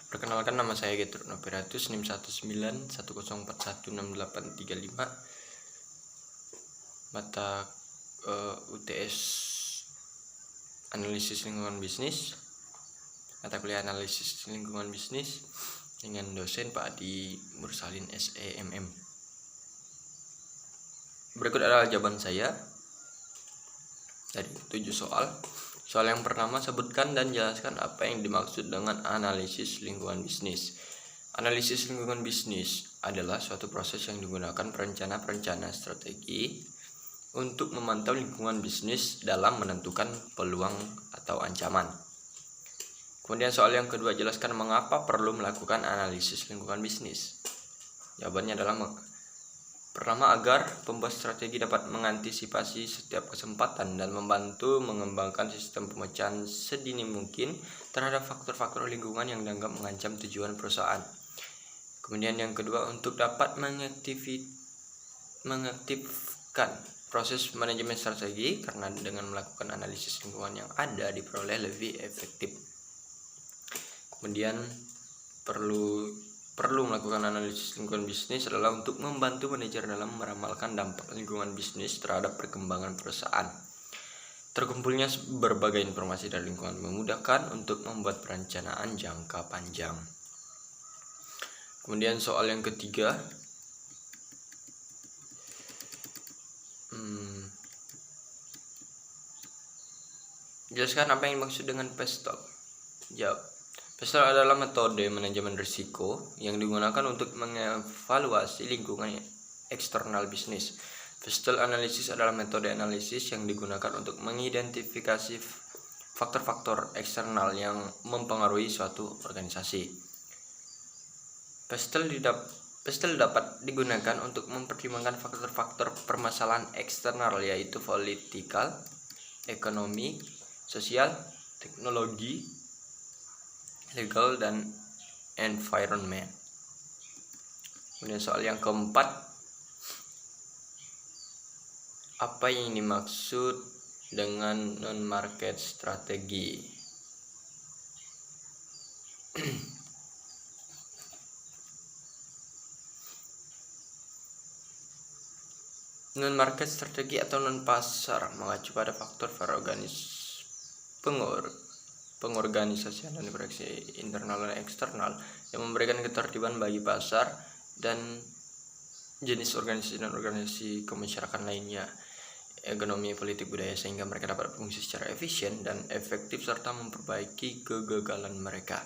Perkenalkan, nama saya Getrud Noviratus, NIM 1910416835, mata UTS Analisis Lingkungan Bisnis, mata kuliah Analisis Lingkungan Bisnis dengan dosen Pak Adi Mursalin SEMM. Berikut adalah jawaban saya dari 7 soal. Soal yang pertama, sebutkan dan jelaskan apa yang dimaksud dengan analisis lingkungan bisnis. Analisis lingkungan bisnis adalah suatu proses yang digunakan perencana strategi untuk memantau lingkungan bisnis dalam menentukan peluang atau ancaman. Kemudian soal yang kedua, jelaskan mengapa perlu melakukan analisis lingkungan bisnis. Jawabannya adalah pertama, agar pembuat strategi dapat mengantisipasi setiap kesempatan dan membantu mengembangkan sistem pemecahan sedini mungkin terhadap faktor-faktor lingkungan yang dianggap mengancam tujuan perusahaan. Kemudian yang kedua, untuk dapat mengaktifkan proses manajemen strategi, karena dengan melakukan analisis lingkungan yang ada diperoleh lebih efektif. Kemudian perlu melakukan analisis lingkungan bisnis adalah untuk membantu manajer dalam meramalkan dampak lingkungan bisnis terhadap perkembangan perusahaan. Terkumpulnya berbagai informasi dari lingkungan memudahkan untuk membuat perencanaan jangka panjang. Kemudian soal yang ketiga, jelaskan apa yang dimaksud dengan PESTEL. Jawab. PESTEL adalah metode manajemen risiko yang digunakan untuk mengevaluasi lingkungan eksternal bisnis. PESTEL analisis adalah metode analisis yang digunakan untuk mengidentifikasi faktor-faktor eksternal yang mempengaruhi suatu organisasi. PESTEL dapat digunakan untuk mempertimbangkan faktor-faktor permasalahan eksternal, yaitu politikal, ekonomi, sosial, teknologi, legal, dan environment. Kemudian soal yang keempat, apa yang dimaksud dengan non-market strategi? Non-market strategi atau non-pasar mengacu pada faktor pengorganisasian dan proyeksi internal dan eksternal yang memberikan ketertiban bagi pasar dan jenis organisasi dan organisasi kemasyarakatan lainnya, ekonomi, politik, budaya, sehingga mereka dapat berfungsi secara efisien dan efektif serta memperbaiki kegagalan mereka.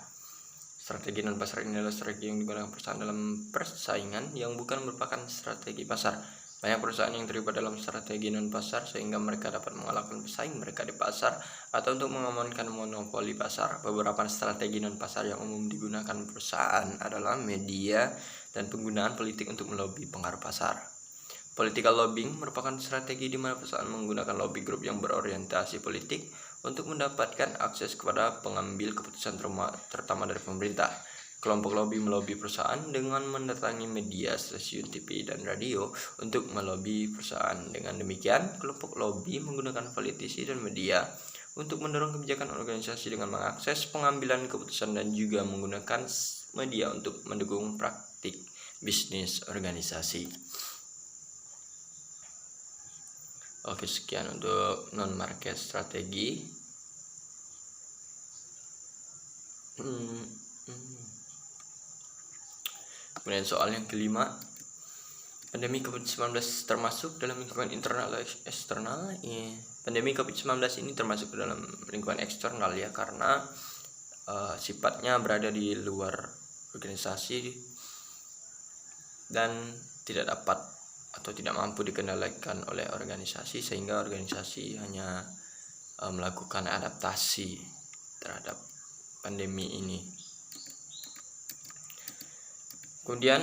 Strategi non-pasar ini adalah strategi yang digunakan perusahaan dalam persaingan yang bukan merupakan strategi pasar. Banyak perusahaan yang terlibat dalam strategi non-pasar sehingga mereka dapat mengalahkan pesaing mereka di pasar atau untuk mengamankan monopoli pasar. Beberapa strategi non-pasar yang umum digunakan perusahaan adalah media dan penggunaan politik untuk melobi pengaruh pasar. Political lobbying merupakan strategi di mana perusahaan menggunakan lobby group yang berorientasi politik untuk mendapatkan akses kepada pengambil keputusan terutama dari pemerintah. Kelompok lobby melobi perusahaan dengan mendatangi media, stasiun TV, dan radio untuk melobi perusahaan. Dengan demikian, kelompok lobby menggunakan politisi dan media untuk mendorong kebijakan organisasi dengan mengakses pengambilan keputusan dan juga menggunakan media untuk mendukung praktik bisnis organisasi. Oke, sekian untuk non-market strategi. Kemudian soal yang kelima, pandemi COVID-19 termasuk dalam lingkungan internal atau eksternal? Pandemi COVID-19 ini termasuk dalam lingkungan eksternal ya, karena sifatnya berada di luar organisasi dan tidak dapat atau tidak mampu dikendalikan oleh organisasi, sehingga organisasi hanya melakukan adaptasi terhadap pandemi ini. Kemudian,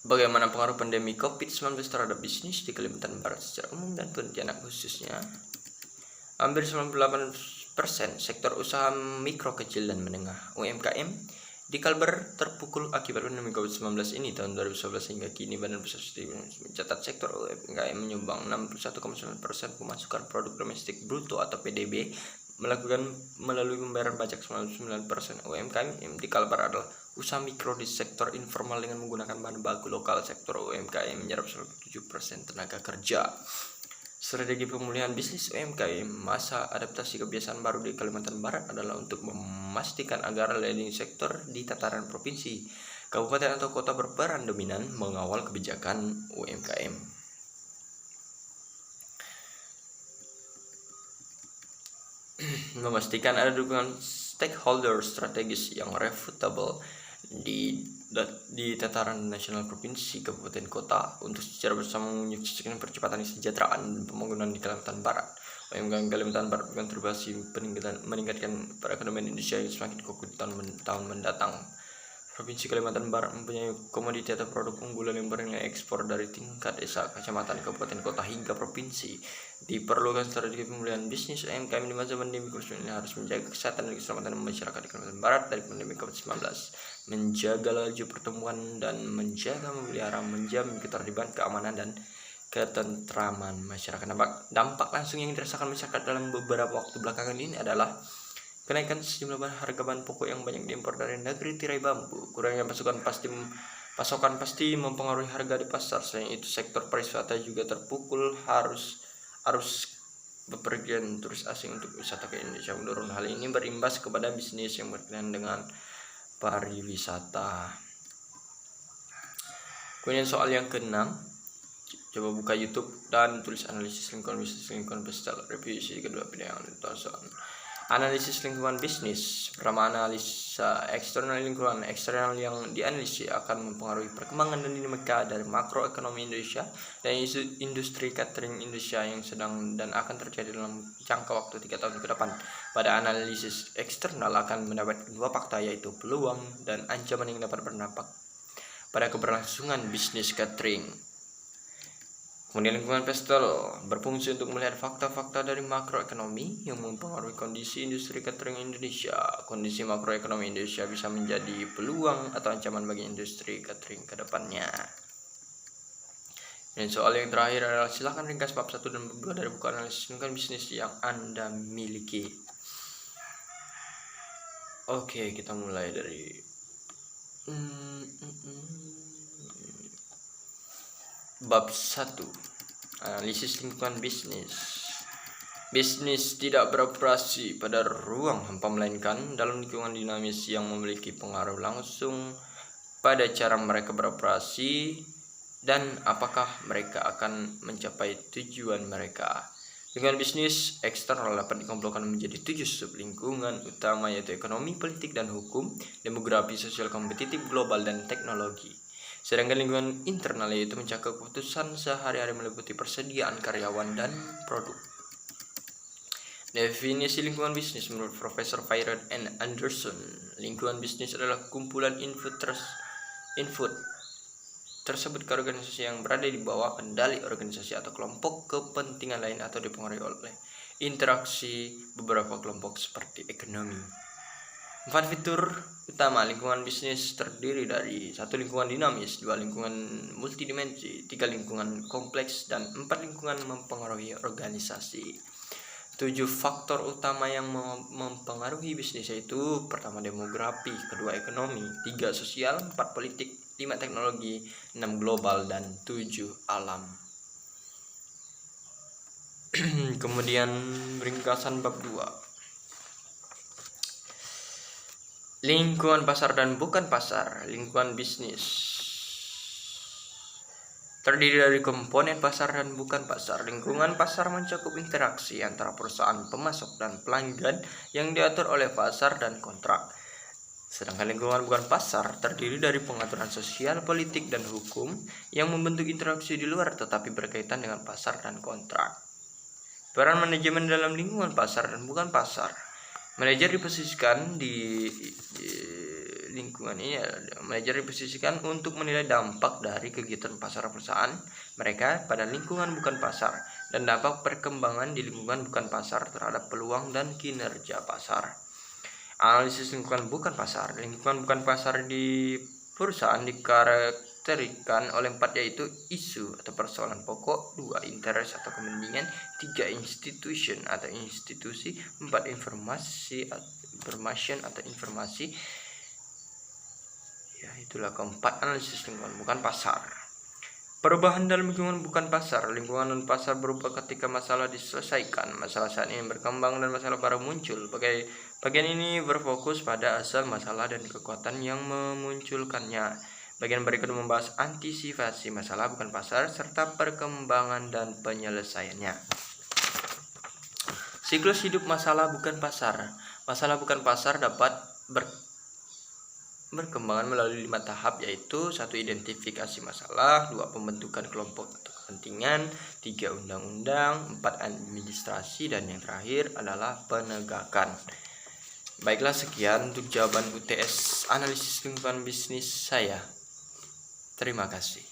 bagaimana pengaruh pandemi COVID-19 terhadap bisnis di Kalimantan Barat secara umum dan Pontianak khususnya? Hampir 98% sektor usaha mikro, kecil, dan menengah (UMKM) di Kalbar terpukul akibat pandemi COVID-19 ini. Tahun 2011 hingga kini, Badan Pusat Statistik mencatat sektor UMKM menyumbang 61,9% pemasukan produk domestik bruto atau PDB, melalui pembayaran pajak 99% UMKM di Kalbar adalah usaha mikro di sektor informal dengan menggunakan bahan baku lokal. Sektor UMKM menyerap 7% tenaga kerja. Strategi pemulihan bisnis UMKM masa adaptasi kebiasaan baru di Kalimantan Barat adalah untuk memastikan agar leading sektor di tataran provinsi, kabupaten atau kota berperan dominan mengawal kebijakan UMKM. Memastikan ada dukungan stakeholder strategis yang refutable di tataran nasional, provinsi, kabupaten, kota untuk secara bersama menyukseskan percepatan kesejahteraan dan pembangunan di Kalimantan Barat. UMKM Kalimantan Barat berkontribusi meningkatkan perekonomian Indonesia yang semakin kokoh di tahun mendatang. Provinsi Kalimantan Barat mempunyai komoditi atau produk unggulan yang bernilai ekspor dari tingkat desa, kecamatan, kabupaten, kota hingga provinsi. Diperlukan strategi pemulihan bisnis UMKM di masa pandemi COVID-19 harus menjaga kesehatan dan keselamatan masyarakat di Kalimantan Barat dari pandemi COVID-19, menjaga laju pertumbuhan dan menjamin ketertiban, keamanan dan ketentraman masyarakat. Dampak langsung yang dirasakan masyarakat dalam beberapa waktu belakangan ini adalah kenaikan sejumlah harga bahan pokok yang banyak diimpor dari negeri tirai bambu. Kurangnya pasokan pasti mempengaruhi harga di pasar. Selain itu, sektor pariwisata juga terpukul arus bepergian turis asing untuk wisata ke Indonesia menurun. Hal ini berimbas kepada bisnis yang berkaitan dengan pariwisata. Kemudian soal yang keenam, coba buka YouTube dan tulis analisis lingkungan bisnis, lingkungan bestseller, review isi kedua video yang ditonton. Analisis lingkungan bisnis. Pertama, analisa eksternal lingkungan. Eksternal yang dianalisis akan mempengaruhi perkembangan dan dinamika dari makroekonomi Indonesia dan industri catering Indonesia yang sedang dan akan terjadi dalam jangka waktu 3 tahun ke depan. Pada analisis eksternal akan mendapat dua fakta, yaitu peluang dan ancaman yang dapat berdampak pada keberlangsungan bisnis catering. Kemudian lingkungan pestel berfungsi untuk melihat fakta-fakta dari makroekonomi yang mempengaruhi kondisi industri catering Indonesia. Kondisi makroekonomi Indonesia bisa menjadi peluang atau ancaman bagi industri catering ke depannya. Dan soal yang terakhir adalah silakan ringkas bab 1 dan bab 2 dari buku analisis lingkungan bisnis yang Anda miliki. Oke, kita mulai dari bab 1, analisis lingkungan bisnis. Bisnis tidak beroperasi pada ruang hampa, melainkan dalam lingkungan dinamis yang memiliki pengaruh langsung pada cara mereka beroperasi dan apakah mereka akan mencapai tujuan mereka. Lingkungan bisnis eksternal dapat dikumpulkan menjadi 7 sublingkungan utama, yaitu ekonomi, politik dan hukum, demografi, sosial, kompetitif, global, dan teknologi. Sedangkan lingkungan internal yaitu mencakup keputusan sehari-hari meliputi persediaan karyawan dan produk. Definisi lingkungan bisnis menurut Profesor Fayred N. Anderson, lingkungan bisnis adalah kumpulan input tersebut ke organisasi yang berada di bawah kendali organisasi atau kelompok kepentingan lain atau dipengaruhi oleh interaksi beberapa kelompok seperti ekonomi. 4 fitur utama lingkungan bisnis terdiri dari 1 lingkungan dinamis, 2 lingkungan multidimensi, 3 lingkungan kompleks, dan 4 lingkungan mempengaruhi organisasi. 7 faktor utama yang mempengaruhi bisnis yaitu pertama demografi, kedua ekonomi, 3 sosial, 4 politik, 5 teknologi, 6 global, dan 7 alam. Kemudian ringkasan bab 2. Lingkungan pasar dan bukan pasar. Lingkungan bisnis terdiri dari komponen pasar dan bukan pasar. Lingkungan pasar mencakup interaksi antara perusahaan pemasok dan pelanggan yang diatur oleh pasar dan kontrak. Sedangkan lingkungan bukan pasar terdiri dari pengaturan sosial, politik, dan hukum yang membentuk interaksi di luar tetapi berkaitan dengan pasar dan kontrak. Peran manajemen dalam lingkungan pasar dan bukan pasar. Manajer diposisikan di lingkungan ini, manajer diposisikan untuk menilai dampak dari kegiatan pasar perusahaan mereka pada lingkungan bukan pasar dan dampak perkembangan di lingkungan bukan pasar terhadap peluang dan kinerja pasar. Analisis lingkungan bukan pasar. Lingkungan bukan pasar di perusahaan terikan oleh 4, yaitu isu atau persoalan pokok, 2 interest atau kepentingan, 3 institution atau institusi, 4 information atau informasi. Ya, itulah keempat analisis lingkungan bukan pasar. Perubahan dalam lingkungan bukan pasar. Lingkungan dan pasar berubah ketika masalah diselesaikan. Masalah saat ini berkembang dan masalah baru muncul. Bagian ini berfokus pada asal masalah dan kekuatan yang memunculkannya. Bagian berikut membahas antisipasi masalah bukan pasar serta perkembangan dan penyelesaiannya. Siklus hidup masalah bukan pasar. Masalah bukan pasar dapat berkembangan melalui 5 tahap, yaitu 1. Identifikasi masalah, 2. Pembentukan kelompok atau kepentingan, 3. Undang-undang, 4. Administrasi, dan yang terakhir adalah penegakan. Baiklah, sekian untuk jawaban UTS analisis lingkungan bisnis saya. Terima kasih.